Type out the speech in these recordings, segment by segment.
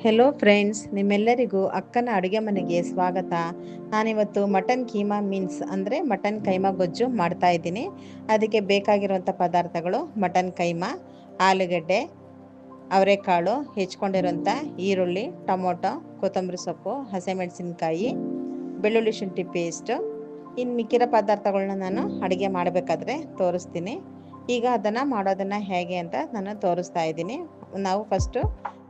Hello friends, ನಿಮ್ಮೆಲ್ಲರಿಗೂ ಅಕ್ಕನ ಅಡುಗೆ ಮನೆಗೆ ಸ್ವಾಗತ. ನಾನಿವತ್ತು ಮಟನ್ ಕೀಮಾ ಮೀನ್ಸ್ ಅಂದರೆ ಮಟನ್ ಕೈಮಾ ಗೊಜ್ಜು ಮಾಡ್ತಾ ಇದ್ದೀನಿ. ಅದಕ್ಕೆ ಬೇಕಾಗಿರುವಂಥ ಪದಾರ್ಥಗಳು ಮಟನ್ ಕೈಮಾ, ಆಲೂಗಡ್ಡೆ, ಅವರೆಕಾಳು, ಹೆಚ್ಕೊಂಡಿರೋಂಥ ಈರುಳ್ಳಿ, ಟೊಮೊಟೊ, ಕೊತ್ತಂಬರಿ ಸೊಪ್ಪು, ಹಸಿಮೆಣಸಿನ್ಕಾಯಿ, ಬೆಳ್ಳುಳ್ಳಿ ಶುಂಠಿ ಪೇಸ್ಟು. ಇನ್ನು ಮಿಕ್ಕಿರೋ ಪದಾರ್ಥಗಳನ್ನ ನಾನು ಅಡುಗೆ ಮಾಡಬೇಕಾದ್ರೆ ತೋರಿಸ್ತೀನಿ. ಈಗ ಅದನ್ನು ಮಾಡೋದನ್ನು ಹೇಗೆ ಅಂತ ನಾನು ತೋರಿಸ್ತಾ ಇದ್ದೀನಿ. ನಾವು ಫಸ್ಟು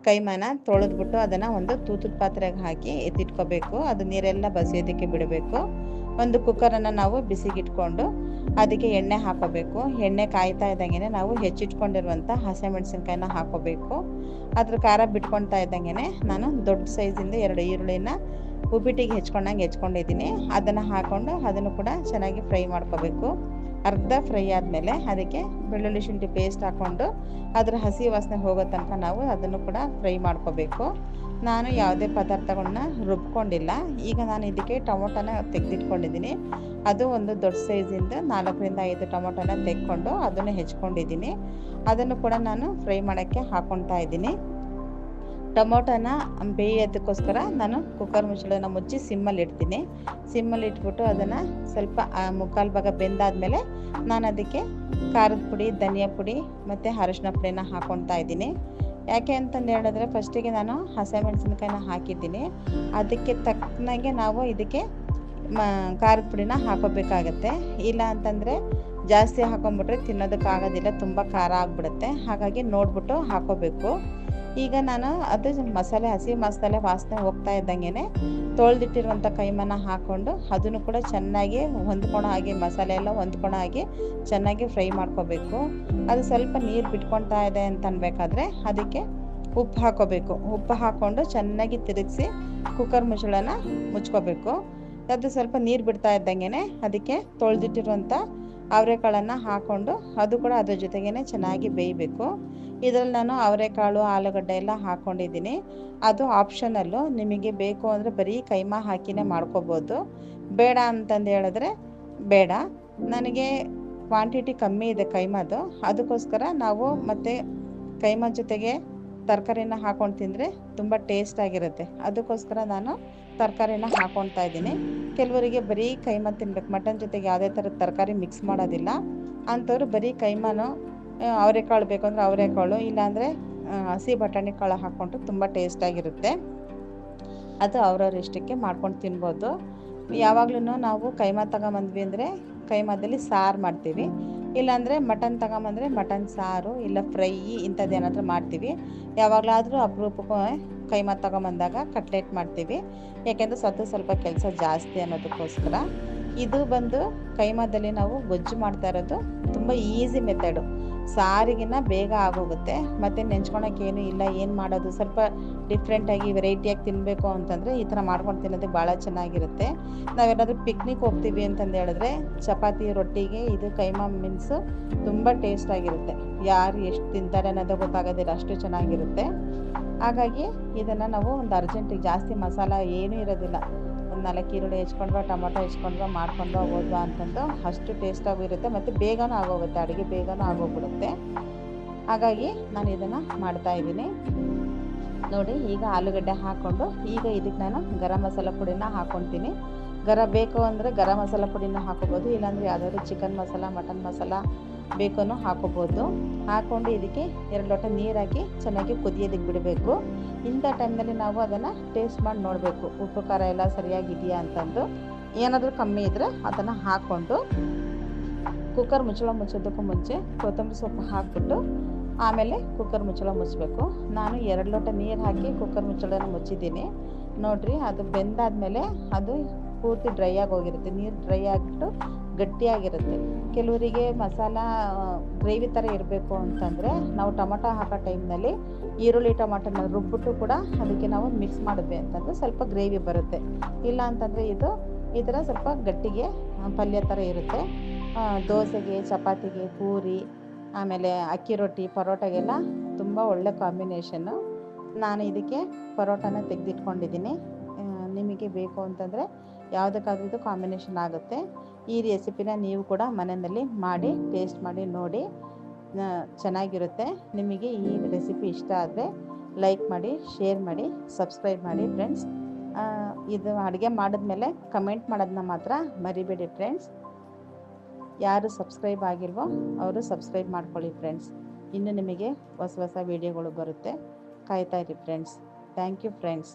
ಕೈಮಾನ ತೊಳೆದ್ಬಿಟ್ಟು ಅದನ್ನು ಒಂದು ತೂತದ ಪಾತ್ರೆಗೆ ಹಾಕಿ ಎತ್ತಿಟ್ಕೋಬೇಕು. ಅದು ನೀರೆಲ್ಲ ಬಸಿಯೋದಕ್ಕೆ ಬಿಡಬೇಕು. ಒಂದು ಕುಕ್ಕರನ್ನು ನಾವು ಬಿಸಿಗಿಟ್ಕೊಂಡು ಅದಕ್ಕೆ ಎಣ್ಣೆ ಹಾಕೋಬೇಕು. ಎಣ್ಣೆ ಕಾಯ್ತಾ ಇದ್ದಂಗೆ ನಾವು ಹೆಚ್ಚಿಟ್ಕೊಂಡಿರುವಂಥ ಹಸಿಮೆಣಸಿನ್ಕಾಯಿನ ಹಾಕೋಬೇಕು. ಅದ್ರ ಖಾರ ಬಿಟ್ಕೊಳ್ತಾ ಇದ್ದಂಗೆ ನಾನು ದೊಡ್ಡ ಸೈಜಿಂದ 2 ಈರುಳ್ಳಿನ ಉಪ್ಪಿಟ್ಟಿಗೆ ಹೆಚ್ಕೊಂಡಿದ್ದೀನಿ. ಅದನ್ನು ಹಾಕ್ಕೊಂಡು ಅದನ್ನು ಕೂಡ ಚೆನ್ನಾಗಿ ಫ್ರೈ ಮಾಡ್ಕೋಬೇಕು. ಅರ್ಧ ಫ್ರೈ ಆದಮೇಲೆ ಅದಕ್ಕೆ ಬೆಳ್ಳುಳ್ಳಿ ಶುಂಠಿ ಪೇಸ್ಟ್ ಹಾಕ್ಕೊಂಡು ಅದರ ಹಸಿ ವಾಸನೆ ಹೋಗೋ ತನಕ ನಾವು ಅದನ್ನು ಕೂಡ ಫ್ರೈ ಮಾಡ್ಕೋಬೇಕು. ನಾನು ಯಾವುದೇ ಪದಾರ್ಥಗಳನ್ನ ರುಬ್ಕೊಂಡಿಲ್ಲ. ಈಗ ನಾನು ಇದಕ್ಕೆ ಟೊಮೊಟೊನ ತೆಗೆದಿಟ್ಕೊಂಡಿದ್ದೀನಿ. ಅದು ಒಂದು ದೊಡ್ಡ ಸೈಜಿಂದ 4ರಿಂದ 5 ಟೊಮೊಟೊನ ತೆಕ್ಕೊಂಡು ಅದನ್ನು ಹೆಚ್ಕೊಂಡಿದ್ದೀನಿ. ಅದನ್ನು ಕೂಡ ನಾನು ಫ್ರೈ ಮಾಡೋಕ್ಕೆ ಹಾಕ್ಕೊಳ್ತಾ ಇದ್ದೀನಿ. ಟೊಮೊಟೊನ ಬೇಯೋದಕ್ಕೋಸ್ಕರ ನಾನು ಕುಕ್ಕರ್ ಮುಚ್ಚಳನ ಮುಚ್ಚಿ ಸಿಮ್ಮಲ್ಲಿ ಇಡ್ತೀನಿ. ಸಿಮ್ಮಲ್ಲಿ ಇಟ್ಬಿಟ್ಟು ಅದನ್ನು ಸ್ವಲ್ಪ ಮುಕ್ಕಾಲು ಭಾಗ ಬೆಂದಾದಮೇಲೆ ನಾನು ಅದಕ್ಕೆ ಖಾರದ ಪುಡಿ, ಧನಿಯಾ ಪುಡಿ ಮತ್ತು ಅರಶಿನ ಪುಡಿನ ಹಾಕ್ಕೊಳ್ತಾ ಇದ್ದೀನಿ. ಯಾಕೆ ಅಂತಂದು ಹೇಳಿದ್ರೆ ಫಸ್ಟಿಗೆ ನಾನು ಹಸಿಮೆಣಸಿನ್ಕಾಯಿನ ಹಾಕಿದ್ದೀನಿ. ಅದಕ್ಕೆ ತಕ್ಕನಾಗೆ ನಾವು ಇದಕ್ಕೆ ಖಾರದ ಪುಡಿನ ಹಾಕೋಬೇಕಾಗತ್ತೆ. ಇಲ್ಲ ಅಂತಂದರೆ ಜಾಸ್ತಿ ಹಾಕೊಂಡ್ಬಿಟ್ರೆ ತಿನ್ನೋದಕ್ಕಾಗೋದಿಲ್ಲ, ತುಂಬ ಖಾರ ಆಗಿಬಿಡುತ್ತೆ. ಹಾಗಾಗಿ ನೋಡಿಬಿಟ್ಟು ಹಾಕೋಬೇಕು. ಈಗ ನಾನು ಅದು ಹಸಿ ಮಸಾಲೆ ವಾಸನೆ ಹೋಗ್ತಾ ಇದ್ದಂಗೆ ತೊಳೆದಿಟ್ಟಿರುವಂಥ ಕೈಮನ ಹಾಕ್ಕೊಂಡು ಅದನ್ನು ಕೂಡ ಚೆನ್ನಾಗಿ ಹೊಂದ್ಕೊಳೋ ಹಾಗೆ ಮಸಾಲೆ ಎಲ್ಲ ಹೊಂದ್ಕೊಳೋ ಹಾಗೆ ಚೆನ್ನಾಗಿ ಫ್ರೈ ಮಾಡ್ಕೋಬೇಕು. ಅದು ಸ್ವಲ್ಪ ನೀರು ಬಿಟ್ಕೊಳ್ತಾ ಇದೆ ಅಂತ ಅನ್ಬೇಕಾದ್ರೆ ಅದಕ್ಕೆ ಉಪ್ಪು ಹಾಕೋಬೇಕು. ಉಪ್ಪು ಹಾಕ್ಕೊಂಡು ಚೆನ್ನಾಗಿ ತಿರುಗಿಸಿ ಕುಕ್ಕರ್ ಮುಚ್ಚಳನ ಮುಚ್ಕೋಬೇಕು. ಅದು ಸ್ವಲ್ಪ ನೀರು ಬಿಡ್ತಾ ಇದ್ದಂಗೆ ಅದಕ್ಕೆ ತೊಳೆದಿಟ್ಟಿರುವಂಥ ಅವರೆಕಾಳನ್ನು ಹಾಕ್ಕೊಂಡು ಅದು ಕೂಡ ಅದ್ರ ಜೊತೆಗೇ ಚೆನ್ನಾಗಿ ಬೇಯಬೇಕು. ಇದರಲ್ಲಿ ನಾನು ಅವರೆಕಾಳು, ಆಲೂಗಡ್ಡೆ ಎಲ್ಲ ಹಾಕ್ಕೊಂಡಿದ್ದೀನಿ. ಅದು ಆಪ್ಷನಲ್ಲು. ನಿಮಗೆ ಬೇಕು ಅಂದರೆ ಬರೀ ಕೈಮಾ ಹಾಕಿನೇ ಮಾಡ್ಕೋಬೋದು. ಬೇಡ ಅಂತಂದು ಹೇಳಿದ್ರೆ ಬೇಡ. ನನಗೆ ಕ್ವಾಂಟಿಟಿ ಕಮ್ಮಿ ಇದೆ ಕೈಮಾದು, ಅದಕ್ಕೋಸ್ಕರ ನಾವು ಮತ್ತು ಕೈಮಾ ಜೊತೆಗೆ ತರಕಾರಿನ ಹಾಕ್ಕೊಂಡು ತಿಂದರೆ ತುಂಬ ಟೇಸ್ಟಾಗಿರುತ್ತೆ. ಅದಕ್ಕೋಸ್ಕರ ನಾನು ತರಕಾರಿನ ಹಾಕ್ಕೊಳ್ತಾ ಇದ್ದೀನಿ. ಕೆಲವರಿಗೆ ಬರೀ ಕೈಮಾ ತಿನ್ಬೇಕು, ಮಟನ್ ಜೊತೆಗೆ ಯಾವುದೇ ಥರದ ತರಕಾರಿ ಮಿಕ್ಸ್ ಮಾಡೋದಿಲ್ಲ ಅಂಥವ್ರು ಬರೀ ಕೈಮಾನು, ಅವರೆಕಾಳು ಬೇಕಂದ್ರೆ ಅವರೆಕಾಳು, ಇಲ್ಲಾಂದರೆ ಹಸಿ ಬಟಾಣಿ ಕಾಳು ಹಾಕ್ಕೊಂಡ್ರೆ ತುಂಬ ಟೇಸ್ಟಾಗಿರುತ್ತೆ. ಅದು ಅವ್ರವ್ರ ಇಷ್ಟಕ್ಕೆ ಮಾಡ್ಕೊಂಡು ತಿನ್ಬೋದು. ಯಾವಾಗಲೂ ನಾವು ಕೈಮಾ ತಗೊಂಬಂದ್ವಿ ಅಂದರೆ ಕೈಮಾದಲ್ಲಿ ಸಾರು ಮಾಡ್ತೀವಿ. ಇಲ್ಲಾಂದರೆ ಮಟನ್ ತಗೊಂಬಂದರೆ ಮಟನ್ ಸಾರು ಇಲ್ಲ ಫ್ರೈ ಇಂಥದ್ದೇನಾದರೂ ಮಾಡ್ತೀವಿ. ಯಾವಾಗಲಾದರೂ ಅಪರೂಪಕ್ಕೆ ಕೈಮಾ ತಗೊಂಬಂದಾಗ ಕಟ್ಲೆಟ್ ಮಾಡ್ತೀವಿ. ಯಾಕೆಂದರೆ ಸ್ವಲ್ಪ ಕೆಲಸ ಜಾಸ್ತಿ ಅನ್ನೋದಕ್ಕೋಸ್ಕರ. ಇದು ಬಂದು ಕೈಮಾದಲ್ಲಿ ನಾವು ಗೊಜ್ಜು ಮಾಡ್ತಾ ಇರೋದು ತುಂಬ ಈಸಿ ಮೆಥಡು. ಸಾರಿಗಿನ್ನ ಬೇಗ ಆಗೋಗುತ್ತೆ. ಮತ್ತು ನೆಂಚ್ಕೊಳಕ್ಕೆ ಏನೂ ಇಲ್ಲ. ಏನು ಮಾಡೋದು, ಸ್ವಲ್ಪ ಡಿಫ್ರೆಂಟಾಗಿ ವೆರೈಟಿಯಾಗಿ ತಿನ್ನಬೇಕು ಅಂತಂದರೆ ಈ ಥರ ಮಾಡ್ಕೊಂಡು ತಿನ್ನೋದು ಭಾಳ ಚೆನ್ನಾಗಿರುತ್ತೆ. ನಾವೇನಾದರೂ ಪಿಕ್ನಿಕ್ ಹೋಗ್ತೀವಿ ಅಂತಂದು ಹೇಳಿದ್ರೆ ಚಪಾತಿ ರೊಟ್ಟಿಗೆ ಇದು ಕೈಮಾ ಮೀನ್ಸು ತುಂಬ ಟೇಸ್ಟಾಗಿರುತ್ತೆ. ಯಾರು ಎಷ್ಟು ತಿಂತಾರೆ ಅನ್ನೋದು ಗೊತ್ತಾಗೋದಿಲ್ಲ, ಅಷ್ಟು ಚೆನ್ನಾಗಿರುತ್ತೆ. ಹಾಗಾಗಿ ಇದನ್ನು ನಾವು ಒಂದು ಅರ್ಜೆಂಟಿಗೆ ಜಾಸ್ತಿ ಮಸಾಲ ಏನೂ ಇರೋದಿಲ್ಲ, ಒಂದು 4 ಈರುಳ್ಳಿ ಹೆಚ್ಕೊಂಡ್ವಾ, ಟೊಮೊಟೊ ಹೆಚ್ಕೊಂಡ್ವಾ, ಮಾಡ್ಕೊಂಡ್ವಾ ಹೋದ್ವಾ ಅಂತಂದು ಅಷ್ಟು ಟೇಸ್ಟಾಗೂ ಇರುತ್ತೆ. ಮತ್ತು ಬೇಗನೂ ಆಗೋಗುತ್ತೆ, ಅಡುಗೆ ಬೇಗನೂ ಆಗೋಗ್ಬಿಡುತ್ತೆ. ಹಾಗಾಗಿ ನಾನು ಇದನ್ನು ಮಾಡ್ತಾಯಿದ್ದೀನಿ ನೋಡಿ. ಈಗ ಆಲೂಗಡ್ಡೆ ಹಾಕ್ಕೊಂಡು ಈಗ ಇದಕ್ಕೆ ನಾನು ಗರಂ ಮಸಾಲ ಪುಡಿನ ಹಾಕ್ಕೊತೀನಿ. ಬೇಕು ಅಂದರೆ ಗರಂ ಮಸಾಲ ಪುಡಿನ ಹಾಕೋಬೋದು, ಇಲ್ಲಾಂದರೆ ಯಾವುದಾದ್ರು ಚಿಕನ್ ಮಸಾಲ, ಮಟನ್ ಮಸಾಲ ಬೇಕೋ ಹಾಕೋಬೋದು. ಹಾಕ್ಕೊಂಡು ಇದಕ್ಕೆ 2 ಲೋಟ ನೀರು ಹಾಕಿ ಚೆನ್ನಾಗಿ ಕುದಿಯೋದಕ್ಕೆ ಬಿಡಬೇಕು. ಇಂಥ ಟೈಮ್ನಲ್ಲಿ ನಾವು ಅದನ್ನು ಟೇಸ್ಟ್ ಮಾಡಿ ನೋಡಬೇಕು, ಉಪ್ಪು ಖಾರ ಎಲ್ಲ ಸರಿಯಾಗಿದೆಯಾ ಅಂತಂದು. ಏನಾದರೂ ಕಮ್ಮಿ ಇದ್ದರೆ ಅದನ್ನು ಹಾಕ್ಕೊಂಡು ಕುಕ್ಕರ್ ಮುಚ್ಚಳ ಮುಚ್ಚೋದಕ್ಕೂ ಮುಂಚೆ ಕೊತ್ತಂಬರಿ ಸೊಪ್ಪು ಹಾಕ್ಬಿಟ್ಟು ಆಮೇಲೆ ಕುಕ್ಕರ್ ಮುಚ್ಚಳ ಮುಚ್ಚಬೇಕು. ನಾನು 2 ಲೋಟ ನೀರು ಹಾಕಿ ಕುಕ್ಕರ್ ಮುಚ್ಚಳನ ಮುಚ್ಚಿದ್ದೀನಿ ನೋಡಿರಿ. ಅದು ಬೆಂದಾದಮೇಲೆ ಅದು ಪೂರ್ತಿ ಡ್ರೈ ಆಗಿ ಹೋಗಿರುತ್ತೆ, ನೀರು ಡ್ರೈ ಆಗಿಬಿಟ್ಟು ಗಟ್ಟಿಯಾಗಿರುತ್ತೆ. ಕೆಲವರಿಗೆ ಮಸಾಲ ಗ್ರೇವಿ ಥರ ಇರಬೇಕು ಅಂತಂದರೆ ನಾವು ಟೊಮೊಟೊ ಹಾಕೋ ಟೈಮ್ನಲ್ಲಿ ಈರುಳ್ಳಿ ಟೊಮೊಟೊನ ರುಬ್ಬಿಟ್ಟು ಕೂಡ ಅದಕ್ಕೆ ನಾವು ಮಿಕ್ಸ್ ಮಾಡಿದ್ವಿ ಅಂತಂದರೆ ಸ್ವಲ್ಪ ಗ್ರೇವಿ ಬರುತ್ತೆ. ಇಲ್ಲ ಅಂತಂದರೆ ಇದು ಈ ಥರ ಸ್ವಲ್ಪ ಗಟ್ಟಿಗೆ ಪಲ್ಯ ಥರ ಇರುತ್ತೆ. ದೋಸೆಗೆ, ಚಪಾತಿಗೆ, ಪೂರಿ, ಆಮೇಲೆ ಅಕ್ಕಿ ರೊಟ್ಟಿ, ಪರೋಟಗೆಲ್ಲ ತುಂಬ ಒಳ್ಳೆ ಕಾಂಬಿನೇಷನ್ನು. ನಾನು ಇದಕ್ಕೆ ಪರೋಟನ ತೆಗೆದಿಟ್ಕೊಂಡಿದ್ದೀನಿ. ನಿಮಗೆ ಬೇಕು ಅಂತಂದರೆ ಯಾವುದಕ್ಕಾದ್ರೂ ಇದು ಕಾಂಬಿನೇಷನ್ ಆಗುತ್ತೆ. ಈ ರೆಸಿಪಿನ ನೀವು ಕೂಡ ಮನೆಯಲ್ಲಿ ಮಾಡಿ ಟೇಸ್ಟ್ ಮಾಡಿ ನೋಡಿ, ಚೆನ್ನಾಗಿರುತ್ತೆ. ನಿಮಗೆ ಈ ರೆಸಿಪಿ ಇಷ್ಟ ಆದರೆ ಲೈಕ್ ಮಾಡಿ, ಶೇರ್ ಮಾಡಿ, ಸಬ್ಸ್ಕ್ರೈಬ್ ಮಾಡಿ ಫ್ರೆಂಡ್ಸ್. ಇದು ಅಡುಗೆ ಮಾಡಿದ್ಮೇಲೆ ಕಮೆಂಟ್ ಮಾಡೋದನ್ನ ಮಾತ್ರ ಮರಿಬೇಡಿ ಫ್ರೆಂಡ್ಸ್. ಯಾರು ಸಬ್ಸ್ಕ್ರೈಬ್ ಆಗಿಲ್ವೋ ಅವರು ಸಬ್ಸ್ಕ್ರೈಬ್ ಮಾಡ್ಕೊಳ್ಳಿ ಫ್ರೆಂಡ್ಸ್. ಇನ್ನು ನಿಮಗೆ ಹೊಸ ಹೊಸ ವೀಡಿಯೋಗಳು ಬರುತ್ತೆ, ಕಾಯ್ತಾ ಇರಿ ಫ್ರೆಂಡ್ಸ್. Thank you friends.